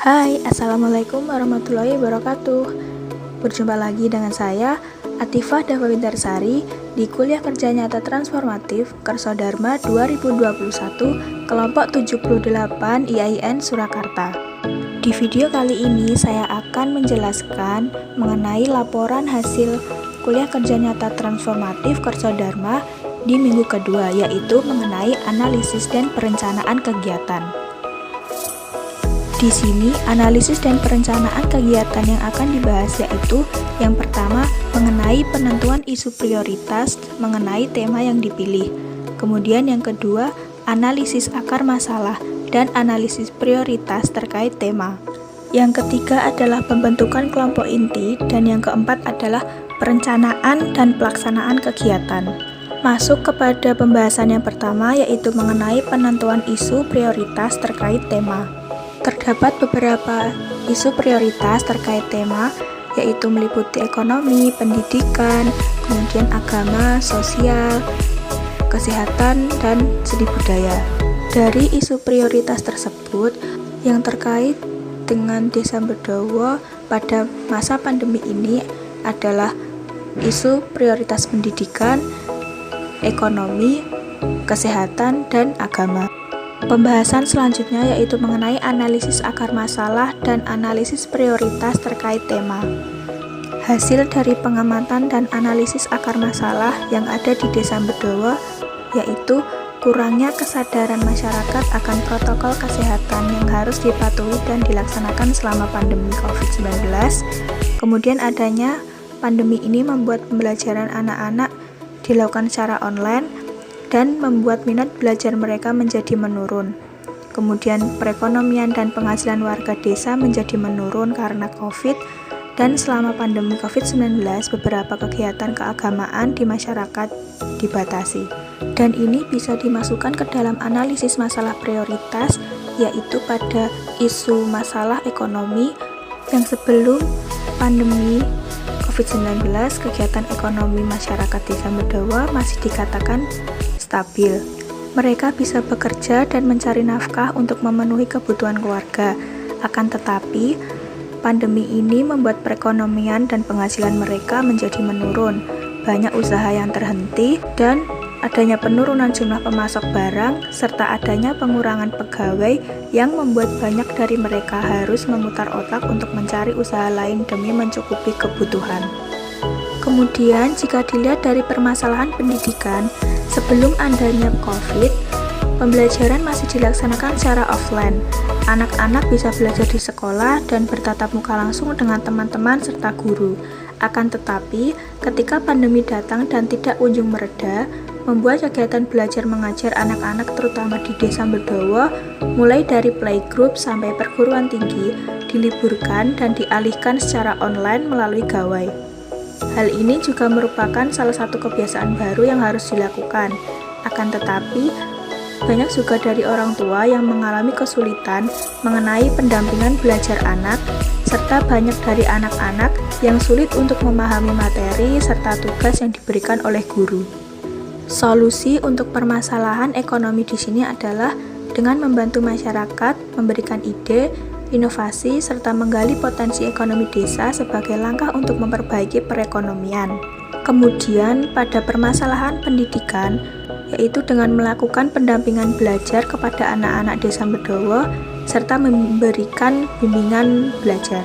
Hai, Assalamualaikum warahmatullahi wabarakatuh. Berjumpa lagi dengan saya, Atifah Dava Wintarsari, di Kuliah Kerja Nyata Transformatif Kerso Dharma 2021, kelompok 78 IAIN Surakarta. Di video kali ini, saya akan menjelaskan mengenai laporan hasil Kuliah Kerja Nyata Transformatif Kerso Dharma di minggu kedua, yaitu mengenai analisis dan perencanaan kegiatan. Di sini, analisis dan perencanaan kegiatan yang akan dibahas yaitu yang pertama, mengenai penentuan isu prioritas mengenai tema yang dipilih. Kemudian yang kedua, analisis akar masalah dan analisis prioritas terkait tema. Yang ketiga adalah pembentukan kelompok inti dan yang keempat adalah perencanaan dan pelaksanaan kegiatan. Masuk kepada pembahasan yang pertama yaitu mengenai penentuan isu prioritas terkait tema. Terdapat beberapa isu prioritas terkait tema, yaitu meliputi ekonomi, pendidikan, kemudian agama, sosial, kesehatan, dan seni budaya. Dari isu prioritas tersebut, yang terkait dengan Desa Bedowo pada masa pandemi ini adalah isu prioritas pendidikan, ekonomi, kesehatan, dan agama. Pembahasan selanjutnya yaitu mengenai analisis akar masalah dan analisis prioritas terkait tema. Hasil dari pengamatan dan analisis akar masalah yang ada di Desa Bedowo yaitu kurangnya kesadaran masyarakat akan protokol kesehatan yang harus dipatuhi dan dilaksanakan selama pandemi COVID-19. Kemudian adanya pandemi ini membuat pembelajaran anak-anak dilakukan secara online dan membuat minat belajar mereka menjadi menurun. Kemudian perekonomian dan penghasilan warga desa menjadi menurun karena COVID, dan selama pandemi COVID-19 beberapa kegiatan keagamaan di masyarakat dibatasi. Dan ini bisa dimasukkan ke dalam analisis masalah prioritas, yaitu pada isu masalah ekonomi yang sebelum pandemi COVID-19 kegiatan ekonomi masyarakat Desa Bedowo masih dikatakan stabil. Mereka bisa bekerja dan mencari nafkah untuk memenuhi kebutuhan keluarga. Akan tetapi, pandemi ini membuat perekonomian dan penghasilan mereka menjadi menurun. Banyak usaha yang terhenti dan adanya penurunan jumlah pemasok barang serta adanya pengurangan pegawai yang membuat banyak dari mereka harus memutar otak untuk mencari usaha lain demi mencukupi kebutuhan. Kemudian, jika dilihat dari permasalahan pendidikan, sebelum adanya COVID, pembelajaran masih dilaksanakan secara offline. Anak-anak bisa belajar di sekolah dan bertatap muka langsung dengan teman-teman serta guru. Akan tetapi, ketika pandemi datang dan tidak kunjung mereda, membuat kegiatan belajar mengajar anak-anak terutama di Desa Bedowo, mulai dari playgroup sampai perguruan tinggi, diliburkan dan dialihkan secara online melalui gawai. Hal ini juga merupakan salah satu kebiasaan baru yang harus dilakukan. Akan tetapi, banyak juga dari orang tua yang mengalami kesulitan mengenai pendampingan belajar anak, serta banyak dari anak-anak yang sulit untuk memahami materi serta tugas yang diberikan oleh guru. Solusi untuk permasalahan ekonomi di sini adalah dengan membantu masyarakat, memberikan ide, inovasi, serta menggali potensi ekonomi desa sebagai langkah untuk memperbaiki perekonomian. Kemudian, pada permasalahan pendidikan, yaitu dengan melakukan pendampingan belajar kepada anak-anak Desa Bedowo, serta memberikan bimbingan belajar.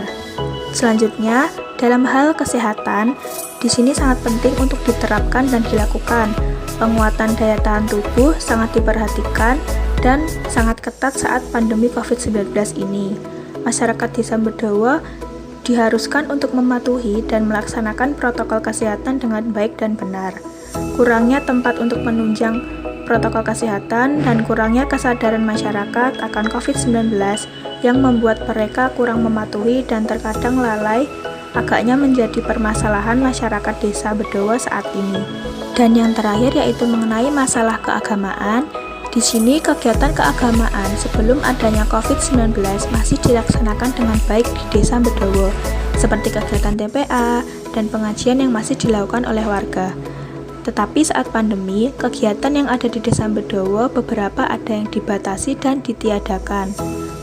Selanjutnya, dalam hal kesehatan, di sini sangat penting untuk diterapkan dan dilakukan. Penguatan daya tahan tubuh sangat diperhatikan dan sangat ketat saat pandemi COVID-19 ini. Masyarakat Desa Bedowo diharuskan untuk mematuhi dan melaksanakan protokol kesehatan dengan baik dan benar. Kurangnya tempat untuk menunjang protokol kesehatan dan kurangnya kesadaran masyarakat akan COVID-19 yang membuat mereka kurang mematuhi dan terkadang lalai agaknya menjadi permasalahan masyarakat Desa Bedowo saat ini. Dan yang terakhir yaitu mengenai masalah keagamaan. Di sini kegiatan keagamaan sebelum adanya COVID-19 masih dilaksanakan dengan baik di Desa Bedowo, seperti kegiatan TPA dan pengajian yang masih dilakukan oleh warga. Tetapi saat pandemi, kegiatan yang ada di Desa Bedowo beberapa ada yang dibatasi dan ditiadakan.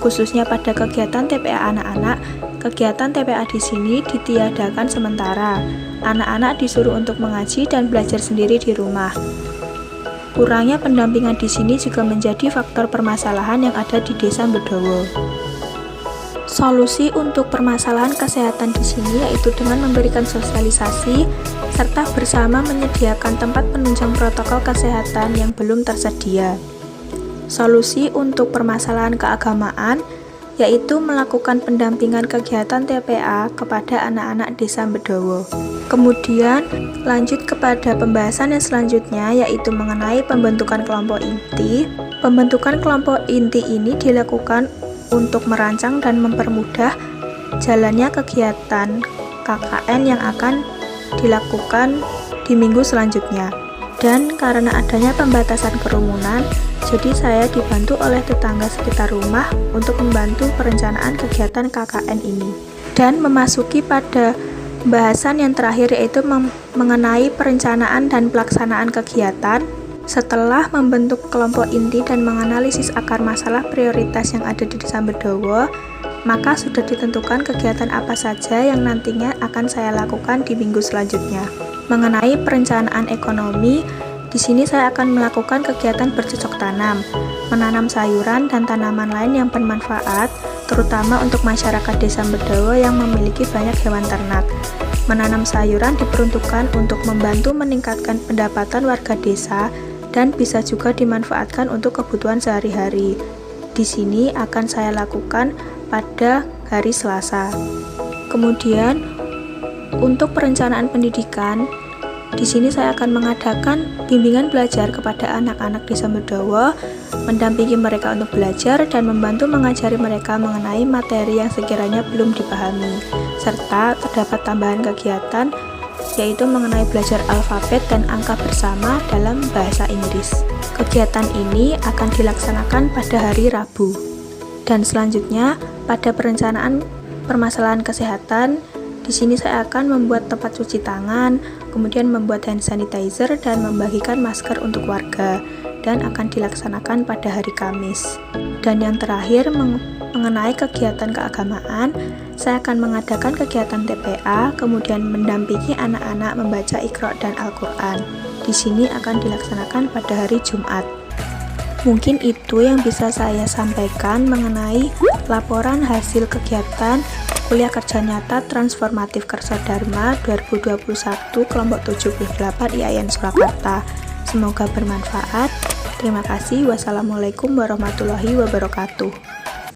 Khususnya pada kegiatan TPA anak-anak, kegiatan TPA di sini ditiadakan sementara. Anak-anak disuruh untuk mengaji dan belajar sendiri di rumah. Kurangnya pendampingan di sini juga menjadi faktor permasalahan yang ada di Desa Bedowo. Solusi untuk permasalahan kesehatan di sini yaitu dengan memberikan sosialisasi serta bersama menyediakan tempat penunjang protokol kesehatan yang belum tersedia. Solusi untuk permasalahan keagamaan yaitu melakukan pendampingan kegiatan TPA kepada anak-anak Desa Bedowo. Kemudian lanjut kepada pembahasan yang selanjutnya yaitu mengenai pembentukan kelompok inti. Pembentukan kelompok inti ini dilakukan untuk merancang dan mempermudah jalannya kegiatan KKN yang akan dilakukan di minggu selanjutnya. Dan karena adanya pembatasan kerumunan, jadi saya dibantu oleh tetangga sekitar rumah untuk membantu perencanaan kegiatan KKN ini. Dan memasuki pada bahasan yang terakhir yaitu mengenai perencanaan dan pelaksanaan kegiatan. Setelah membentuk kelompok inti dan menganalisis akar masalah prioritas yang ada di Desa Bedowo, maka sudah ditentukan kegiatan apa saja yang nantinya akan saya lakukan di minggu selanjutnya. Mengenai perencanaan ekonomi, di sini saya akan melakukan kegiatan bercocok tanam, menanam sayuran dan tanaman lain yang bermanfaat, terutama untuk masyarakat Desa Bedowo yang memiliki banyak hewan ternak. Menanam sayuran diperuntukkan untuk membantu meningkatkan pendapatan warga desa dan bisa juga dimanfaatkan untuk kebutuhan sehari-hari. Di sini akan saya lakukan pada hari Selasa. Kemudian untuk perencanaan pendidikan, di sini saya akan mengadakan bimbingan belajar kepada anak-anak Desa Bedowo, mendampingi mereka untuk belajar dan membantu mengajari mereka mengenai materi yang sekiranya belum dipahami, serta terdapat tambahan kegiatan yaitu mengenai belajar alfabet dan angka bersama dalam bahasa Inggris. Kegiatan ini akan dilaksanakan pada hari Rabu. Dan selanjutnya, pada perencanaan permasalahan kesehatan, di sini saya akan membuat tempat cuci tangan, kemudian membuat hand sanitizer dan membagikan masker untuk warga, dan akan dilaksanakan pada hari Kamis. Dan yang terakhir, mengenai kegiatan keagamaan, saya akan mengadakan kegiatan TPA, kemudian mendampingi anak-anak membaca Iqra dan Al-Quran. Di sini akan dilaksanakan pada hari Jumat. Mungkin itu yang bisa saya sampaikan mengenai laporan hasil kegiatan Kuliah Kerja Nyata Transformatif Kerso Dharma 2021 kelompok 78 IAIN Surakarta. Semoga bermanfaat. Terima kasih. Wassalamualaikum warahmatullahi wabarakatuh.